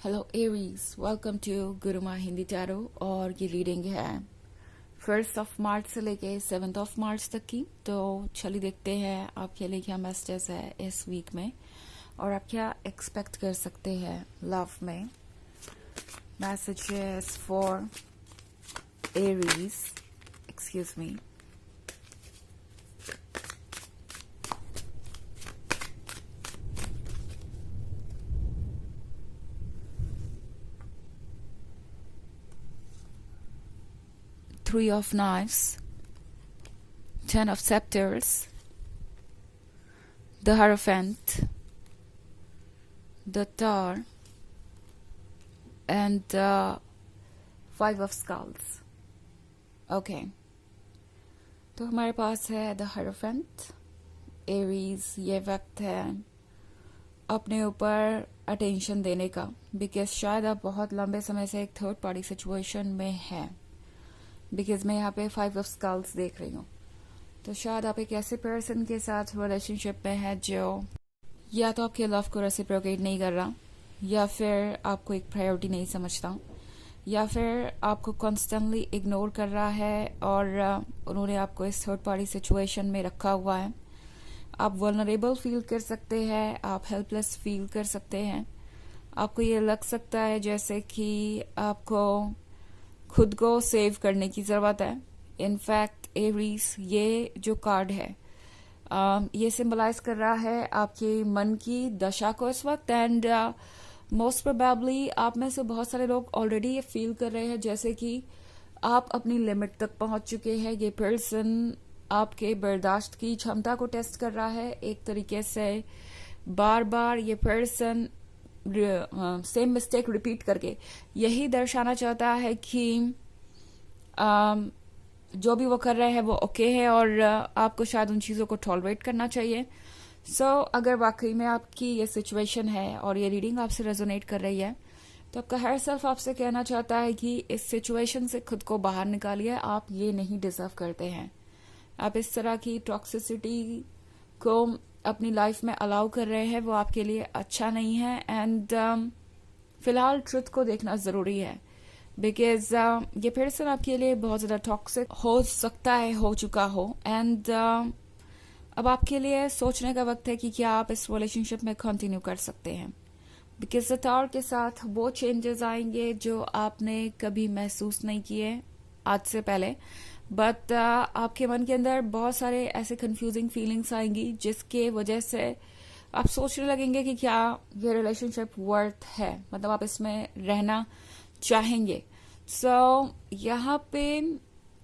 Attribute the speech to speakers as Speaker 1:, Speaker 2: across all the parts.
Speaker 1: Hello Aries, welcome to Gurumaa Hindi tarot. और ये reading है 1 मार्च से लेके 7 मार्च तक की। तो चलिए देखते हैं आपके लिए क्या मैसेजेस है इस वीक में और आप क्या एक्सपेक्ट कर सकते हैं लव में। Messages for Aries, excuse me. Three of Knives, Ten of Scepters, the Hierophant, the Tower, and the Five of Skulls. Okay. तो हमारे पास है द Hierophant. एरीज, ये वक्त है अपने ऊपर अटेंशन देने का, बिकॉज शायद आप बहुत लंबे समय से एक थर्ड पार्टी सिचुएशन में हैं। बिकॉज मैं यहाँ पे 5 ऑफ स्कल्स देख रही हूँ। तो शायद आप एक ऐसे पर्सन के साथ रिलेशनशिप में है जो या तो आपके लव को रेसिप्रोकेट नहीं कर रहा, या फिर आपको एक प्रायोरिटी नहीं समझता, या फिर आपको कॉन्स्टेंटली इग्नोर कर रहा है और उन्होंने आपको इस थर्ड पार्टी सिचुएशन में रखा हुआ है। आप वल्नरेबल फील कर सकते हैं, आप हेल्पलेस फील कर सकते हैं। आपको ये लग सकता है जैसे कि आपको खुद को सेव करने की ज़रूरत है। इनफैक्ट एरीज, ये जो कार्ड है ये सिंबलाइज कर रहा है आपके मन की दशा को इस वक्त। एंड मोस्ट प्रोबेबली आप में से बहुत सारे लोग ऑलरेडी ये फील कर रहे हैं जैसे कि आप अपनी लिमिट तक पहुंच चुके हैं। ये पर्सन आपके बर्दाश्त की क्षमता को टेस्ट कर रहा है एक तरीके से। बार बार ये पर्सन सेम मिस्टेक रिपीट करके यही दर्शाना चाहता है कि जो भी वो कर रहे हैं वो ओके है और आपको शायद उन चीज़ों को टॉलरेट करना चाहिए। सो अगर वाकई में आपकी ये सिचुएशन है और ये रीडिंग आपसे रेजोनेट कर रही है तो आपका हर सेल्फ आपसे कहना चाहता है कि इस सिचुएशन से खुद को बाहर निकालिए। आप ये नहीं डिजर्व करते हैं। आप इस तरह की टॉक्सिसिटी को अपनी लाइफ में अलाउ कर रहे हैं, वो आपके लिए अच्छा नहीं है। एंड फिलहाल ट्रुथ को देखना ज़रूरी है, बिकॉज ये पर्सन आपके लिए बहुत ज़्यादा टॉक्सिक हो सकता है, हो चुका हो। एंड अब आपके लिए सोचने का वक्त है कि क्या आप इस रिलेशनशिप में कंटिन्यू कर सकते हैं। बिकॉज द टावर के साथ वो चेंजेस आएंगे जो आपने कभी महसूस नहीं किए आज से पहले। बट आपके मन के अंदर बहुत सारे ऐसे कंफ्यूजिंग फीलिंग्स आएंगी जिसके वजह से आप सोचने लगेंगे कि क्या ये रिलेशनशिप वर्थ है, मतलब आप इसमें रहना चाहेंगे। सो यहाँ पे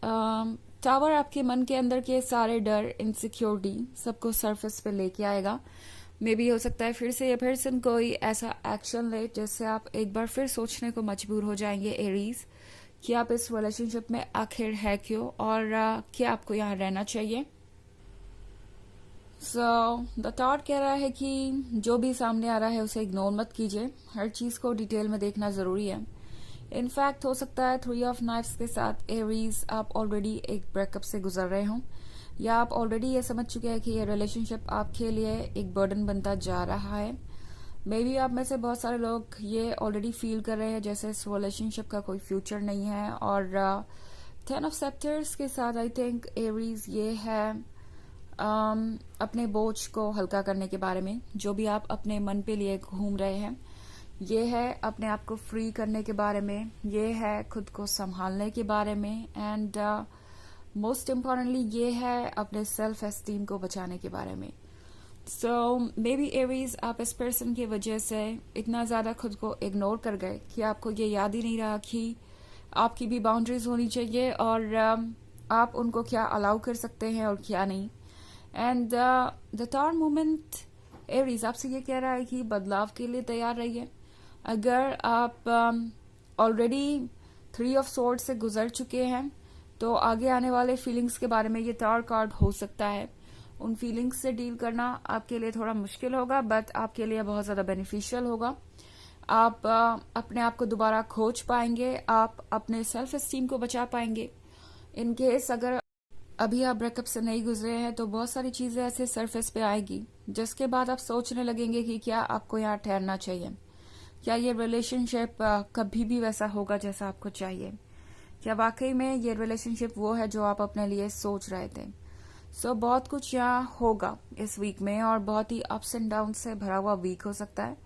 Speaker 1: टावर आपके मन के अंदर के सारे डर, इनसिक्योरिटी सबको सरफेस पे लेके आएगा। मे बी हो सकता है फिर से ये पर्सन कोई ऐसा एक्शन ले जिससे आप एक बार फिर सोचने को मजबूर हो जाएंगे एरीज कि आप इस रिलेशनशिप में आखिर है क्यों और क्या आपको यहाँ रहना चाहिए। सो द थॉट कह रहा है कि जो भी सामने आ रहा है उसे इग्नोर मत कीजिए, हर चीज़ को डिटेल में देखना ज़रूरी है। इनफैक्ट हो सकता है 3 ऑफ नाइफ्स के साथ एरीज आप ऑलरेडी एक ब्रेकअप से गुजर रहे हों, या आप ऑलरेडी ये समझ चुके हैं कि ये रिलेशनशिप आपके लिए एक बर्डन बनता जा रहा है। मे बी आप में से बहुत सारे लोग ये ऑलरेडी फील कर रहे हैं जैसे इस रिलेशनशिप का कोई फ्यूचर नहीं है। और 10 ऑफ सेप्टर्स के साथ आई थिंक एरीज ये है अपने बोझ को हल्का करने के बारे में। जो भी आप अपने मन पे लिए घूम रहे हैं, ये है अपने आप को फ्री करने के बारे में, ये है खुद को संभालने के बारे में। एंड मोस्ट इम्पॉर्टेंटली ये है अपने सेल्फ एस्टीम को बचाने के बारे में। सो मे बी एरीज आप इस पर्सन की वजह से इतना ज़्यादा खुद को इग्नोर कर गए कि आपको ये याद ही नहीं रहा कि आपकी भी बाउंड्रीज होनी चाहिए और आप उनको क्या अलाउ कर सकते हैं और क्या नहीं। And the tower moment Aries आपसे ये कह रहा है कि बदलाव के लिए तैयार रहिए। अगर आप ऑलरेडी 3 ऑफ सोर्ड्स से गुजर चुके हैं तो आगे आने वाले फीलिंग्स के बारे में ये टावर कार्ड हो सकता है। उन फीलिंग्स से डील करना आपके लिए थोड़ा मुश्किल होगा, बट आपके लिए बहुत ज़्यादा बेनिफिशियल होगा। आप अपने आप को दोबारा खोज पाएंगे, आप अपने सेल्फ एस्टीम को बचा पाएंगे। इन केस अगर अभी आप ब्रेकअप से नहीं गुजरे हैं तो बहुत सारी चीज़ें ऐसे सरफेस पे आएगी जिसके बाद आप सोचने लगेंगे कि क्या आपको यहाँ ठहरना चाहिए। क्या ये रिलेशनशिप कभी भी वैसा होगा जैसा आपको चाहिए? क्या वाकई में ये रिलेशनशिप वो है जो आप अपने लिए सोच रहे थे? बहुत कुछ यहाँ होगा इस वीक में, और बहुत ही अप्स एंड डाउन से भरा हुआ वीक हो सकता है।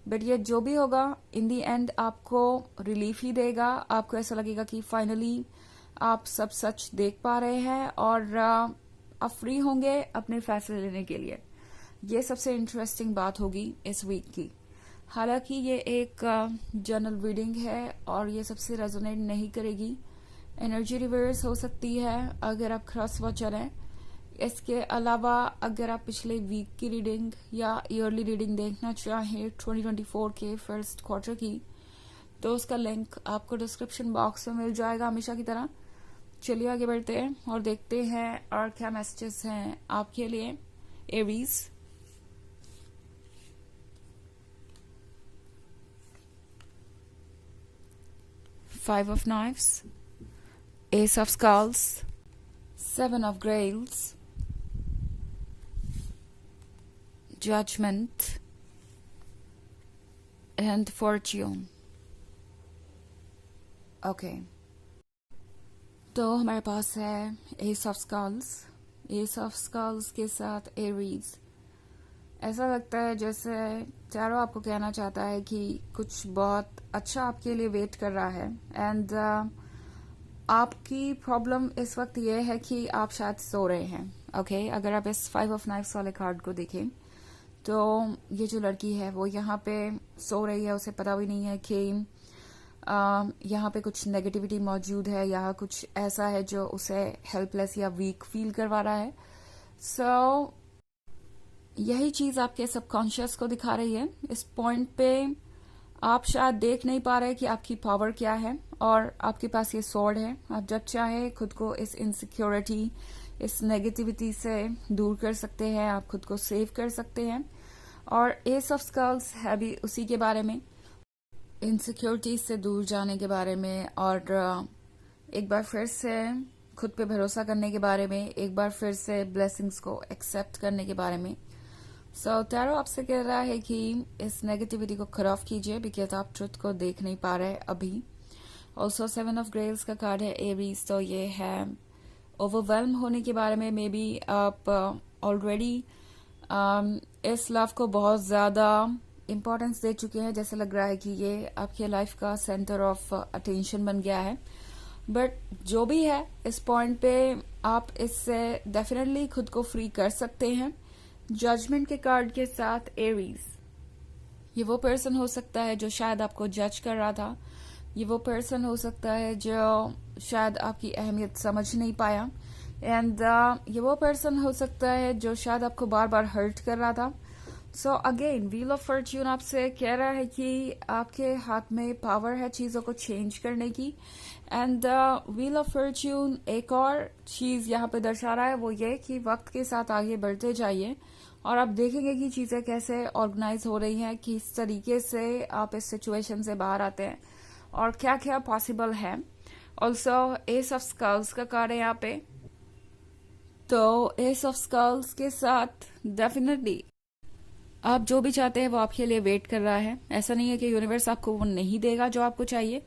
Speaker 1: बट ये जो भी होगा इन दी एंड आपको रिलीफ ही देगा। आपको ऐसा लगेगा कि फाइनली आप सब सच देख पा रहे हैं, और आप फ्री होंगे अपने फैसले लेने के लिए। ये सबसे इंटरेस्टिंग बात होगी इस वीक की। हालांकि ये एक जनरल रीडिंग है और ये सबसे रेजोनेट नहीं करेगी। एनर्जी रिवर्स हो सकती है अगर आप क्रॉस वॉचर हैं। इसके अलावा अगर आप पिछले वीक की रीडिंग या ईयरली रीडिंग देखना चाहें 2024 के फर्स्ट क्वार्टर की, तो उसका लिंक आपको डिस्क्रिप्शन बॉक्स में मिल जाएगा हमेशा की तरह। चलिए आगे बढ़ते हैं और देखते हैं और क्या मैसेजेस हैं आपके लिए Aries. Five of Knives, Ace of Skulls, Seven of Grails, Judgment, and Fortune. Okay. तो हमारे पास है Ace of Skulls. Ace of Skulls के साथ Aries. ऐसा लगता है जैसे टैरो आपको कहना चाहता है कि कुछ बहुत अच्छा आपके लिए वेट कर रहा है। एंड आपकी प्रॉब्लम इस वक्त ये है कि आप शायद सो रहे हैं। ओके, अगर आप इस 5 ऑफ नाइफ्स वाले कार्ड को देखें तो ये जो लड़की है वो यहाँ पे सो रही है। उसे पता भी नहीं है कि यहाँ पे कुछ नेगेटिविटी मौजूद है या कुछ ऐसा है जो उसे हेल्पलेस या वीक फील करवा रहा है। सो यही चीज आपके सबकॉन्शियस को दिखा रही है। इस पॉइंट पे आप शायद देख नहीं पा रहे कि आपकी पावर क्या है, और आपके पास ये स्वॉर्ड है। आप जब चाहे खुद को इस इनसिक्योरिटी, इस नेगेटिविटी से दूर कर सकते हैं, आप खुद को सेव कर सकते हैं। और एस ऑफ स्कल्स है भी उसी के बारे में, इनसिक्योरिटी से दूर जाने के बारे में, और एक बार फिर से खुद पे भरोसा करने के बारे में, एक बार फिर से ब्लेसिंग्स को एक्सेप्ट करने के बारे में। टैरो आपसे कह रहा है कि इस नेगेटिविटी को कट ऑफ कीजिए, बिकॉज आप ट्रुथ को देख नहीं पा रहे अभी। ऑल्सो 7 ऑफ ग्रेल्स का कार्ड है एरीज, तो ये है ओवरवेल्म होने के बारे में। मे बी आप ऑलरेडी इस लव को बहुत ज्यादा इम्पोर्टेंस दे चुके हैं। जैसे लग रहा है कि ये आपके लाइफ का सेंटर ऑफ अटेंशन बन गया है। बट जो भी है, इस पॉइंट पे आप इससे डेफिनेटली खुद को फ्री कर सकते हैं। जजमेंट के कार्ड के साथ एरीज, ये वो पर्सन हो सकता है जो शायद आपको जज कर रहा था। ये वो पर्सन हो सकता है जो शायद आपकी अहमियत समझ नहीं पाया। एंड ये वो पर्सन हो सकता है जो शायद आपको बार बार हर्ट कर रहा था। अगेन व्हील ऑफ फॉर्च्यून आपसे कह रहा है कि आपके हाथ में पावर है चीजों को चेंज करने की। एंड व्हील ऑफ फॉर्च्यून एक और चीज यहाँ पे दर्शा रहा है, वो ये कि वक्त के साथ आगे बढ़ते जाइए और आप देखेंगे कि चीजें कैसे ऑर्गेनाइज हो रही हैं, किस तरीके से आप इस सिचुएशन से बाहर आते हैं और क्या क्या पॉसिबल है। ऑल्सो एस ऑफ स्कल्स का कार्ड है यहाँ पे, तो एस ऑफ स्कल्स के साथ डेफिनेटली आप जो भी चाहते हैं वो आपके लिए वेट कर रहा है। ऐसा नहीं है कि यूनिवर्स आपको वो नहीं देगा जो आपको चाहिए,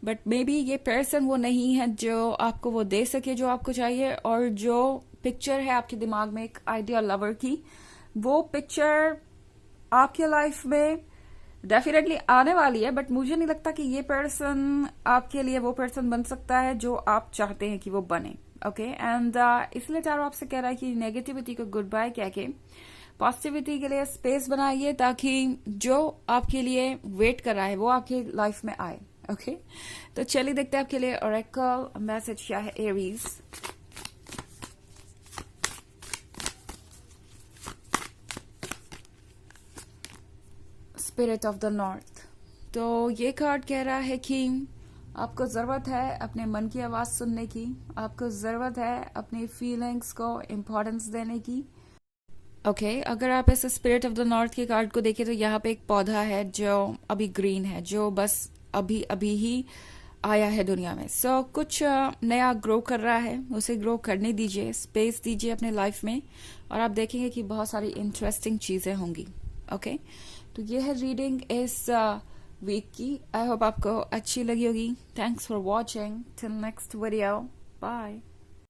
Speaker 1: बट मे बी ये पर्सन वो नहीं है जो आपको वो दे सके जो आपको चाहिए। और जो पिक्चर है आपके दिमाग में एक आइडियल लवर की, वो पिक्चर आपके लाइफ में डेफिनेटली आने वाली है। बट मुझे नहीं लगता कि ये पर्सन आपके लिए वो पर्सन बन सकता है जो आप चाहते हैं कि वो बने। ओके, एंड इसलिए चारों आपसे कह रहा है कि नेगेटिविटी को गुड बाय कह के पॉजिटिविटी के लिए स्पेस बनाइए, ताकि जो आपके लिए वेट कर रहा है वो आपकी लाइफ में आए। ओके, तो चलिए देखते हैं आपके लिए ओरेकल मैसेज क्या है Aries. Spirit of the north, तो ये कार्ड कह रहा है कि आपको जरूरत है अपने मन की आवाज सुनने की, आपको जरूरत है अपनी फीलिंग्स को इम्पोर्टेंस देने की। ओके, अगर आप इस स्पिरिट ऑफ द नॉर्थ के कार्ड को देखें तो यहाँ पे एक पौधा है जो अभी ग्रीन है, जो बस अभी अभी ही आया है दुनिया में। कुछ नया ग्रो कर रहा है, उसे ग्रो करने दीजिए, स्पेस दीजिए अपने लाइफ में, और आप देखेंगे कि बहुत सारी इंटरेस्टिंग चीजें होंगी। ओके, तो ये है रीडिंग इस वीक की। आई होप आपको अच्छी लगी होगी। Thanks for watching. Till next video, bye.